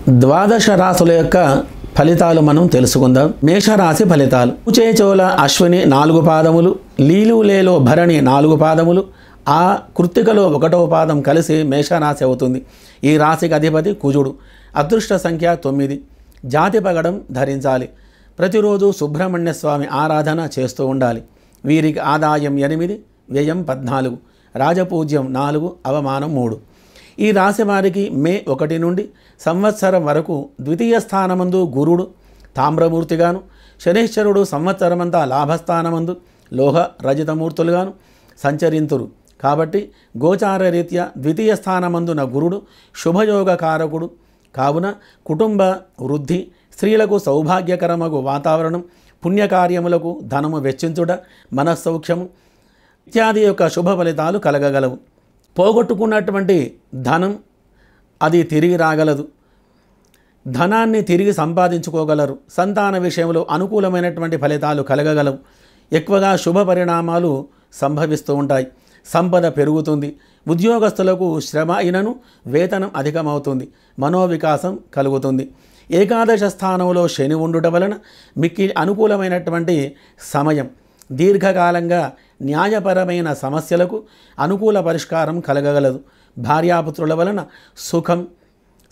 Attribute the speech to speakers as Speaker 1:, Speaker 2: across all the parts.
Speaker 1: ద్వాదశ రాశుల యొక్క ఫలితాలు మనం తెలుసుకుందాం. మేషరాశి ఫలితాలు. కుచేచోల అశ్విని 4 పాదములు, లీలు లేలో భరణి 4 పాదములు, ఆ కృత్తికలో 1వ పాదం కలిసి మేషరాశి అవుతుంది. ఈ రాశికి అధిపతి కుజుడు. అదృష్ట సంఖ్య 9. జాతి పగడం ధరించాలి. ప్రతిరోజు సుబ్రహ్మణ్య స్వామి ఆరాధన చేస్తూ ఉండాలి. వీరికి ఆదాయం 8, వ్యయం 14, రాజపూజ్యం 4, అవమానం 3. ఈ రాశి వారికి మే 1 నుండి సంవత్సరం వరకు ద్వితీయ స్థానమందు గురుడు తామ్రమూర్తిగాను, శనీశ్వరుడు సంవత్సరమంతా లాభస్థానమందు లోహ రజితమూర్తులుగాను సంచరింతురు. కాబట్టి గోచార రీత్యా ద్వితీయ స్థానమందున గురుడు శుభయోగ కారకుడు కావున కుటుంబ వృద్ధి, స్త్రీలకు సౌభాగ్యకరమగు వాతావరణం, పుణ్యకార్యములకు ధనము వెచ్చించుట, మనస్సౌఖ్యము ఇత్యాది యొక్క శుభ ఫలితాలు కలగగలవు. పోగొట్టుకున్నటువంటి ధనం అది తిరిగి రాగలదు. ధనాన్ని తిరిగి సంపాదించుకోగలరు. సంతాన విషయంలో అనుకూలమైనటువంటి ఫలితాలు కలగగలవు. ఎక్కువగా శుభ పరిణామాలు సంభవిస్తూ ఉంటాయి. సంపద పెరుగుతుంది. ఉద్యోగస్తులకు శ్రమ అయినను వేతనం అధికమవుతుంది. మనోవికాసం కలుగుతుంది. ఏకాదశ స్థానంలో శని ఉండుట వలన మిక్కిలి అనుకూలమైనటువంటి సమయం. దీర్ఘకాలంగా న్యాయపరమైన సమస్యలకు అనుకూల పరిష్కారం కలగగలదు. భార్యాపుత్రుల వలన సుఖం,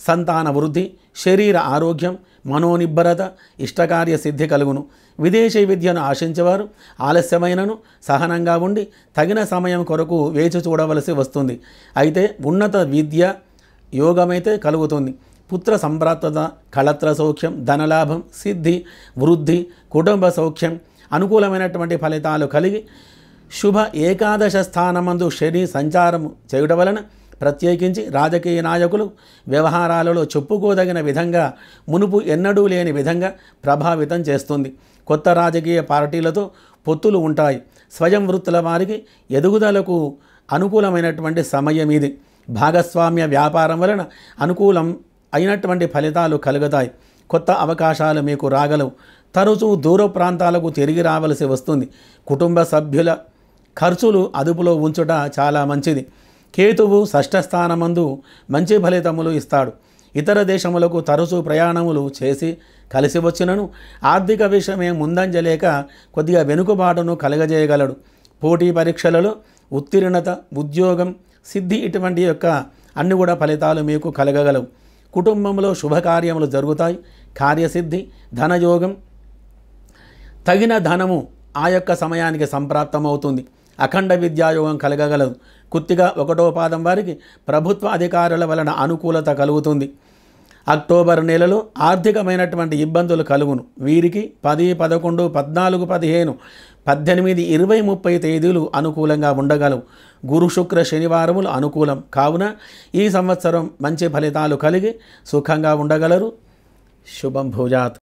Speaker 1: సంతాన వృద్ధి, శరీర ఆరోగ్యం, మనోనిబ్బరత, ఇష్టకార్య సిద్ధి కలుగును. విదేశీ విద్యను ఆశించేవారు ఆలస్యమైనను సహనంగా ఉండి తగిన సమయం కొరకు వేచి చూడవలసి వస్తుంది. అయితే ఉన్నత విద్య యోగమైతే కలుగుతుంది. పుత్ర సంప్రాప్తత, కళత్ర సౌఖ్యం, ధనలాభం, సిద్ధి, వృద్ధి, కుటుంబ సౌఖ్యం అనుకూలమైనటువంటి ఫలితాలు కలిగి శుభ ఏకాదశ స్థానమందు శని సంచారము చేయుట వలన ప్రత్యేకించి రాజకీయ నాయకులు వ్యవహారాలలో చెప్పుకోదగిన విధంగా మునుపు ఎన్నడూ లేని విధంగా ప్రభావితం చేస్తుంది. కొత్త రాజకీయ పార్టీలతో పొత్తులు ఉంటాయి. స్వయం వృత్తుల వారికి ఎదుగుదలకు అనుకూలమైనటువంటి సమయం ఇది. భాగస్వామ్య వ్యాపారం వలన అనుకూలం అయినటువంటి ఫలితాలు కలుగుతాయి. కొత్త అవకాశాలు మీకు రాగలవు. తరచూ దూర ప్రాంతాలకు తిరిగి రావలసి వస్తుంది. కుటుంబ సభ్యుల ఖర్చులు అదుపులో ఉంచుట చాలా మంచిది. కేతువు షష్ఠస్థానమందు మంచి ఫలితములు ఇస్తాడు. ఇతర దేశములకు తరచూ ప్రయాణములు చేసి కలిసి వచ్చినను ఆర్థిక విషయమే ముందంజలేక కొద్దిగా వెనుకబాటును కలగజేయగలడు. పోటీ పరీక్షలలో ఉత్తీర్ణత, ఉద్యోగం, సిద్ధి ఇటువంటి యొక్క అన్ని కూడా ఫలితాలు మీకు కలగగలవు. కుటుంబంలో శుభకార్యములు జరుగుతాయి. కార్యసిద్ధి, ధనయోగం, తగిన ధనము ఆ యొక్క సమయానికి సంప్రాప్తమవుతుంది. అఖండ విద్యాయోగం కలగగలదు. కుత్తిగా 1వ పాదం వారికి ప్రభుత్వ అధికారుల వలన అనుకూలత కలుగుతుంది. అక్టోబర్ నెలలో ఆర్థికమైనటువంటి ఇబ్బందులు కలుగును. వీరికి 10, 11, 14, 15, 18, 20, 30 తేదీలు అనుకూలంగా ఉండగలవు. గురు శుక్ర శనివారములు అనుకూలం కావున ఈ సంవత్సరం మంచి ఫలితాలు కలిగి సుఖంగా ఉండగలరు. శుభం భూజాత్.